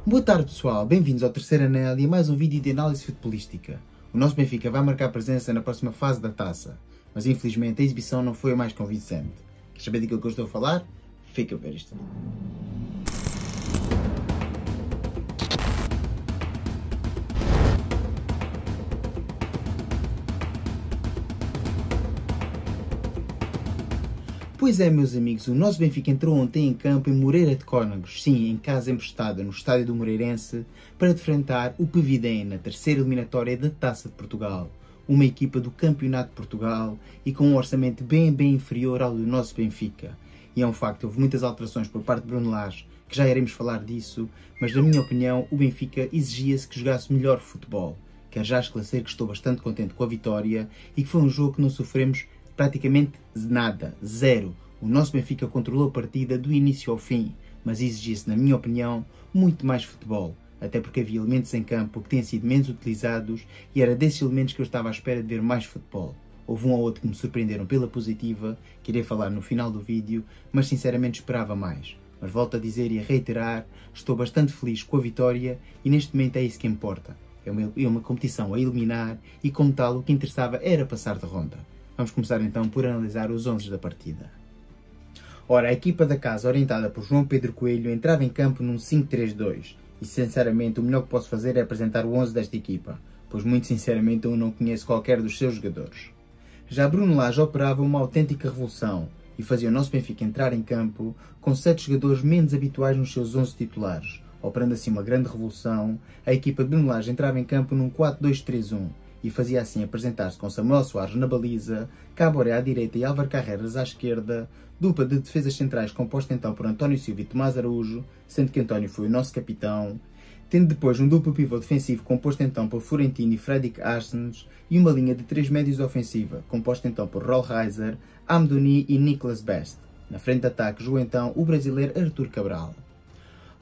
Boa tarde pessoal, bem-vindos ao Terceiro Anel e a mais um vídeo de análise futebolística. O nosso Benfica vai marcar presença na próxima fase da taça, mas infelizmente a exibição não foi a mais convincente. Quer saber daquilo que eu estou a falar? Fica a ver isto. Pois é, meus amigos, o nosso Benfica entrou ontem em campo em Moreira de Cónegos, sim, em casa emprestada, no estádio do Moreirense, para defrontar o Pevidém na terceira eliminatória da Taça de Portugal, uma equipa do Campeonato de Portugal e com um orçamento bem inferior ao do nosso Benfica. E é um facto, houve muitas alterações por parte de Bruno Lage, que já iremos falar disso, mas na minha opinião o Benfica exigia-se que jogasse melhor futebol. Quero já esclarecer que estou bastante contente com a vitória e que foi um jogo que não sofremos praticamente nada, zero. O nosso Benfica controlou a partida do início ao fim, mas exigia-se, na minha opinião, muito mais futebol, até porque havia elementos em campo que têm sido menos utilizados e era desses elementos que eu estava à espera de ver mais futebol. Houve um ou outro que me surpreenderam pela positiva, que irei falar no final do vídeo, mas sinceramente esperava mais. Mas volto a dizer e a reiterar, estou bastante feliz com a vitória e neste momento é isso que importa. É uma competição a eliminar e como tal o que interessava era passar de ronda. Vamos começar então por analisar os 11 da partida. Ora, a equipa da casa, orientada por João Pedro Coelho, entrava em campo num 5-3-2 e sinceramente o melhor que posso fazer é apresentar o 11 desta equipa, pois muito sinceramente eu não conheço qualquer dos seus jogadores. Já Bruno Lage operava uma autêntica revolução e fazia o nosso Benfica entrar em campo com 7 jogadores menos habituais nos seus 11 titulares. Operando assim uma grande revolução, a equipa de Bruno Lage entrava em campo num 4-2-3-1 e fazia assim apresentar-se com Samuel Soares na baliza, Caboré à direita e Álvaro Carreras à esquerda, dupla de defesas centrais composta então por António Silva e Tomás Araújo, sendo que António foi o nosso capitão, tendo depois um duplo pivô defensivo composto então por Florentino e Fredrik Arsens e uma linha de 3 médios ofensiva, composta então por Rollheiser, Amdouni e Nicolas Best. Na frente de ataque jogou então o brasileiro Artur Cabral.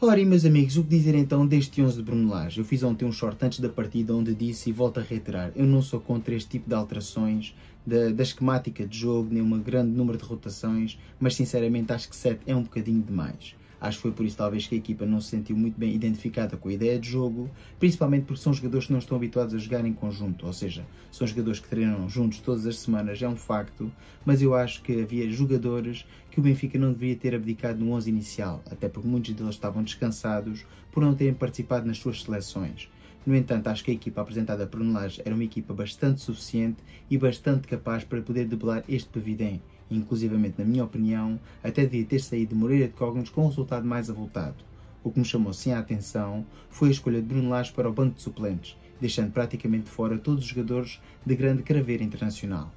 Ora, e meus amigos, o que dizer então deste 11 de Bruno Lage? Eu fiz ontem um short antes da partida onde disse e volto a reiterar, eu não sou contra este tipo de alterações da esquemática de jogo, nem um grande número de rotações, mas sinceramente acho que 7 é um bocadinho demais. Acho que foi por isso talvez que a equipa não se sentiu muito bem identificada com a ideia de jogo, principalmente porque são jogadores que não estão habituados a jogar em conjunto, ou seja, são jogadores que treinam juntos todas as semanas, é um facto, mas eu acho que havia jogadores que o Benfica não deveria ter abdicado no 11 inicial, até porque muitos deles estavam descansados por não terem participado nas suas seleções. No entanto, acho que a equipa apresentada por Bruno Lage era uma equipa bastante suficiente e bastante capaz para poder debelar este Pevidém. Inclusivamente, na minha opinião, até devia ter saído de Moreira de Cónegos com um resultado mais avultado. O que me chamou sim a atenção foi a escolha de Bruno Lage para o banco de suplentes, deixando praticamente fora todos os jogadores de grande craveira internacional.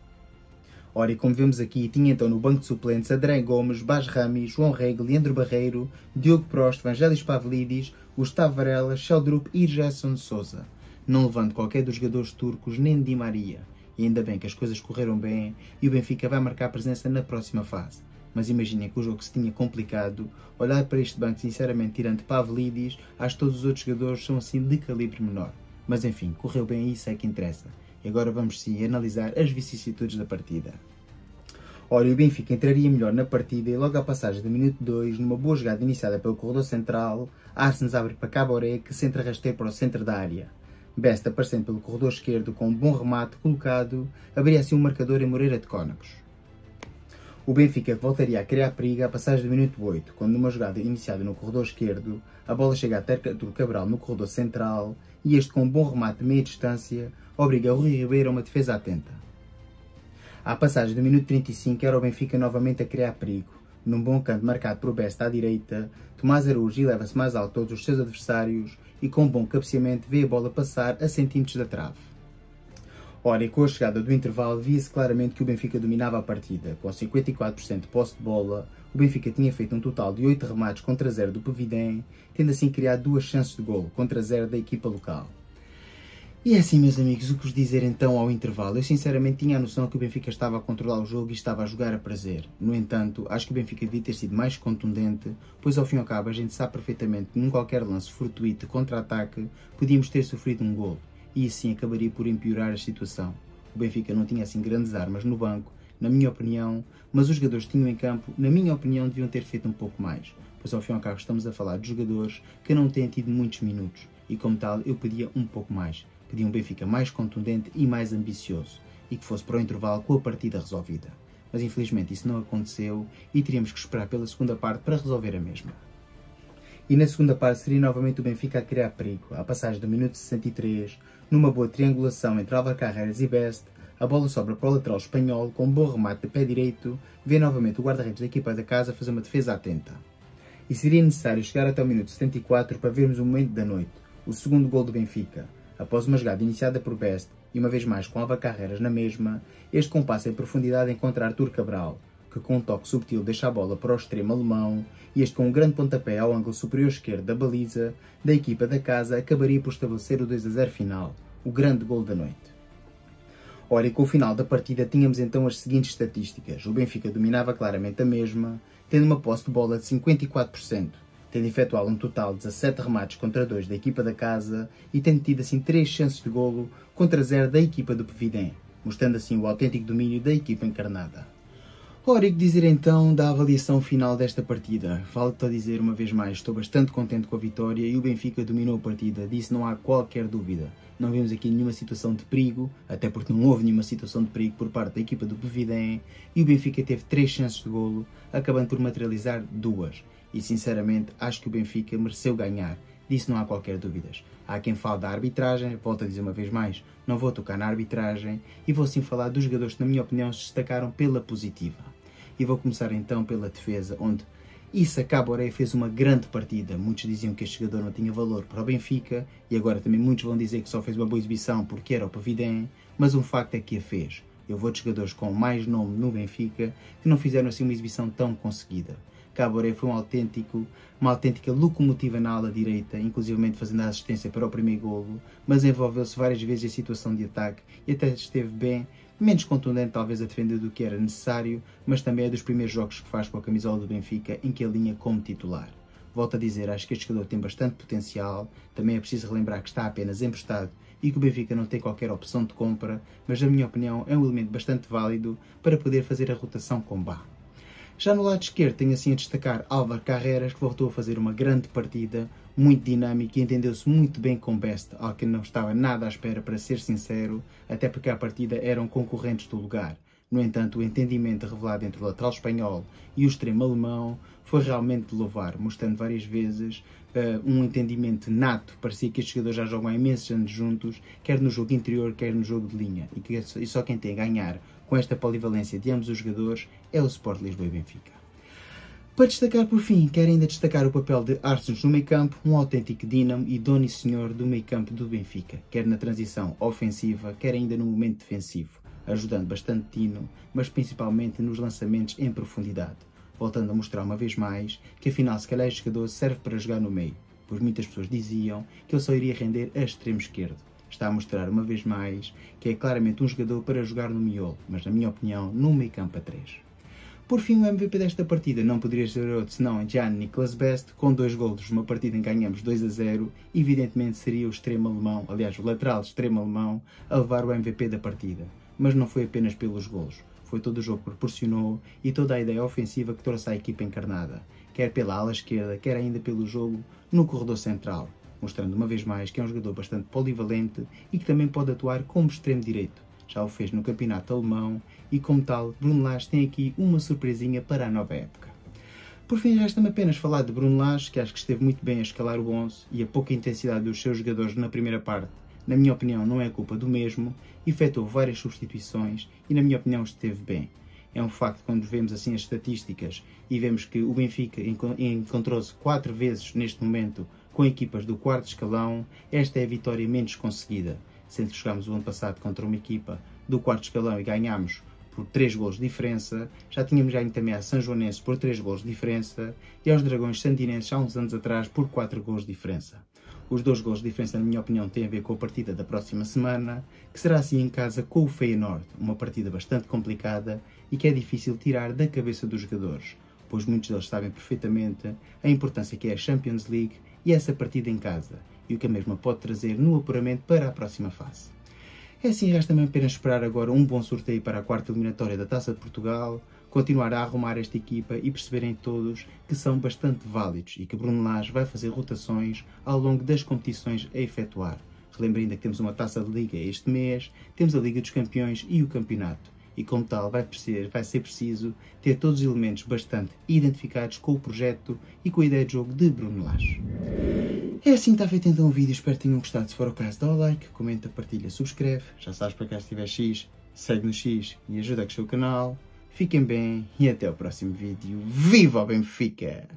Ora, e como vemos aqui, tinha então no banco de suplentes André Gomes, Bas Rami, João Rego, Leandro Barreiro, Diogo Prost, Vangelis Pavlidis, Gustavo Varela, Sheldrup e Gerson de Souza, não levando qualquer dos jogadores turcos nem de Di Maria. E ainda bem que as coisas correram bem e o Benfica vai marcar presença na próxima fase. Mas imaginem que o jogo se tinha complicado, olhar para este banco sinceramente tirando Pavlidis, acho que todos os outros jogadores são assim de calibre menor. Mas enfim, correu bem e isso é que interessa. E agora vamos sim analisar as vicissitudes da partida. Ora, o Benfica entraria melhor na partida e logo à passagem do minuto 2, numa boa jogada iniciada pelo corredor central, Arsens abre para Caboré que centra rasteiro para o centro da área. Best, aparecendo pelo corredor esquerdo com um bom remate colocado, abria assim um marcador em Moreira de Cónegos. O Benfica voltaria a criar perigo à passagem do minuto 8, quando numa jogada iniciada no corredor esquerdo, a bola chega até Artur Cabral no corredor central e este com um bom remate de meia distância obriga o Rui Ribeiro a uma defesa atenta. À passagem do minuto 35 era o Benfica novamente a criar perigo. Num bom canto marcado por Best à direita, Tomás Araújo eleva-se mais alto todos os seus adversários e com um bom cabeceamento vê a bola passar a centímetros da trave. Ora, e com a chegada do intervalo via-se claramente que o Benfica dominava a partida. Com 54% de posse de bola, o Benfica tinha feito um total de 8 remates contra 0 do Pevidém, tendo assim criado 2 chances de golo contra 0 da equipa local. E é assim, meus amigos, o que vos dizer então ao intervalo? Eu sinceramente tinha a noção que o Benfica estava a controlar o jogo e estava a jogar a prazer. No entanto, acho que o Benfica devia ter sido mais contundente, pois ao fim e ao cabo a gente sabe perfeitamente que num qualquer lance fortuito de contra-ataque podíamos ter sofrido um golo e assim acabaria por empeorar a situação. O Benfica não tinha assim grandes armas no banco na minha opinião, mas os jogadores que tinham em campo, na minha opinião, deviam ter feito um pouco mais, pois ao fim e ao cabo estamos a falar de jogadores que não têm tido muitos minutos, e como tal eu pedia um pouco mais, pedia um Benfica mais contundente e mais ambicioso, e que fosse para o intervalo com a partida resolvida. Mas infelizmente isso não aconteceu e teríamos que esperar pela segunda parte para resolver a mesma. E na segunda parte seria novamente o Benfica a criar perigo, à passagem do minuto 63, numa boa triangulação entre Álvaro Carreras e Best, a bola sobra para o lateral espanhol com um bom remate de pé direito, vê novamente o guarda-redes da equipa da casa fazer uma defesa atenta. E seria necessário chegar até o minuto 74 para vermos o momento da noite, o segundo gol do Benfica. Após uma jogada iniciada por Best, e uma vez mais com Álvaro Carreras na mesma, este com passe em profundidade encontra Arthur Cabral, que com um toque subtil deixa a bola para o extremo alemão, e este com um grande pontapé ao ângulo superior esquerdo da baliza da equipa da casa acabaria por estabelecer o 2-0 final, o grande gol da noite. Ora, e com o final da partida tínhamos então as seguintes estatísticas. O Benfica dominava claramente a mesma, tendo uma posse de bola de 54%, tendo efetuado um total de 17 remates contra 2 da equipa da casa e tendo tido assim 3 chances de golo contra 0 da equipa do Pevidém, mostrando assim o autêntico domínio da equipa encarnada. Ora, e que dizer então da avaliação final desta partida? Vale-te a dizer uma vez mais, estou bastante contente com a vitória e o Benfica dominou a partida, disso não há qualquer dúvida. Não vimos aqui nenhuma situação de perigo, até porque não houve nenhuma situação de perigo por parte da equipa do Pevidém, e o Benfica teve 3 chances de golo, acabando por materializar 2. E sinceramente acho que o Benfica mereceu ganhar, disso não há qualquer dúvidas. Há quem fale da arbitragem, volto a dizer uma vez mais, não vou tocar na arbitragem, e vou sim falar dos jogadores que na minha opinião se destacaram pela positiva. E vou começar então pela defesa, onde Issa Caboré fez uma grande partida. Muitos diziam que este jogador não tinha valor para o Benfica, e agora também muitos vão dizer que só fez uma boa exibição porque era o Pevidém, mas um facto é que a fez. Eu vou de jogadores com mais nome no Benfica que não fizeram assim uma exibição tão conseguida. Caboré foi uma autêntica locomotiva na ala direita, inclusive fazendo a assistência para o primeiro golo, mas envolveu-se várias vezes em situação de ataque e até esteve bem, menos contundente talvez a defender do que era necessário, mas também é dos primeiros jogos que faz com a camisola do Benfica em que alinha como titular. Volto a dizer, acho que este jogador tem bastante potencial, também é preciso relembrar que está apenas emprestado e que o Benfica não tem qualquer opção de compra, mas na minha opinião é um elemento bastante válido para poder fazer a rotação com Bá. Já no lado esquerdo tenho assim a destacar Álvaro Carreras, que voltou a fazer uma grande partida, muito dinâmica e entendeu-se muito bem com Best, ao que não estava nada à espera, para ser sincero, até porque à partida eram concorrentes do lugar. No entanto, o entendimento revelado entre o lateral espanhol e o extremo alemão foi realmente de louvar, mostrando várias vezes um entendimento nato. Parecia que estes jogadores já jogam há imensos anos juntos, quer no jogo interior, quer no jogo de linha, e só quem tem a ganhar com esta polivalência de ambos os jogadores é o Sport Lisboa e Benfica. Para destacar por fim, quero ainda destacar o papel de Arsens no meio campo, um autêntico dínamo e dono e senhor do meio campo do Benfica, quer na transição ofensiva, quer ainda no momento defensivo, ajudando bastante Tino, mas principalmente nos lançamentos em profundidade, voltando a mostrar uma vez mais que afinal se calhar este jogador serve para jogar no meio, pois muitas pessoas diziam que ele só iria render a extremo esquerdo. Está a mostrar uma vez mais que é claramente um jogador para jogar no miolo, mas na minha opinião, no meio campo a 3. Por fim, o MVP desta partida não poderia ser outro senão Jan-Niklas Best, com 2 golos numa partida em que ganhamos 2-0, evidentemente seria o extremo alemão, aliás o lateral extremo alemão, a levar o MVP da partida. Mas não foi apenas pelos golos, foi todo o jogo que proporcionou e toda a ideia ofensiva que trouxe à equipa encarnada, quer pela ala esquerda, quer ainda pelo jogo no corredor central, mostrando uma vez mais que é um jogador bastante polivalente e que também pode atuar como extremo direito. Já o fez no campeonato alemão e, como tal, Bruno Lage tem aqui uma surpresinha para a nova época. Por fim, resta-me apenas falar de Bruno Lage, que acho que esteve muito bem a escalar o 11 e a pouca intensidade dos seus jogadores na primeira parte, na minha opinião, não é culpa do mesmo, efetuou várias substituições e, na minha opinião, esteve bem. É um facto quando vemos assim as estatísticas e vemos que o Benfica encontrou-se 4 vezes neste momento com equipas do quarto escalão, esta é a vitória menos conseguida, sendo que jogámos o ano passado contra uma equipa do quarto escalão e ganhámos por 3 golos de diferença, já tínhamos ganho também a São Joanense por 3 golos de diferença e aos Dragões Sandinenses há uns anos atrás por 4 golos de diferença. Os 2 golos de diferença, na minha opinião, têm a ver com a partida da próxima semana, que será assim em casa com o Feyenoord, uma partida bastante complicada e que é difícil tirar da cabeça dos jogadores, pois muitos deles sabem perfeitamente a importância que é a Champions League e essa partida em casa, e o que a mesma pode trazer no apuramento para a próxima fase. É assim, resta-me apenas esperar agora um bom sorteio para a quarta eliminatória da Taça de Portugal, continuar a arrumar esta equipa e perceberem todos que são bastante válidos e que Bruno Lage vai fazer rotações ao longo das competições a efetuar. Relembrem ainda que temos uma Taça de Liga este mês, temos a Liga dos Campeões e o Campeonato. E como tal vai ser preciso ter todos os elementos bastante identificados com o projeto e com a ideia de jogo de Bruno Lage. É assim, está feito então o vídeo, espero que tenham gostado. Se for o caso, dá o like, comenta, partilha, subscreve. Já sabes, para cá se tiver X, segue no X e ajuda a crescer o canal. Fiquem bem e até o próximo vídeo. Viva o Benfica!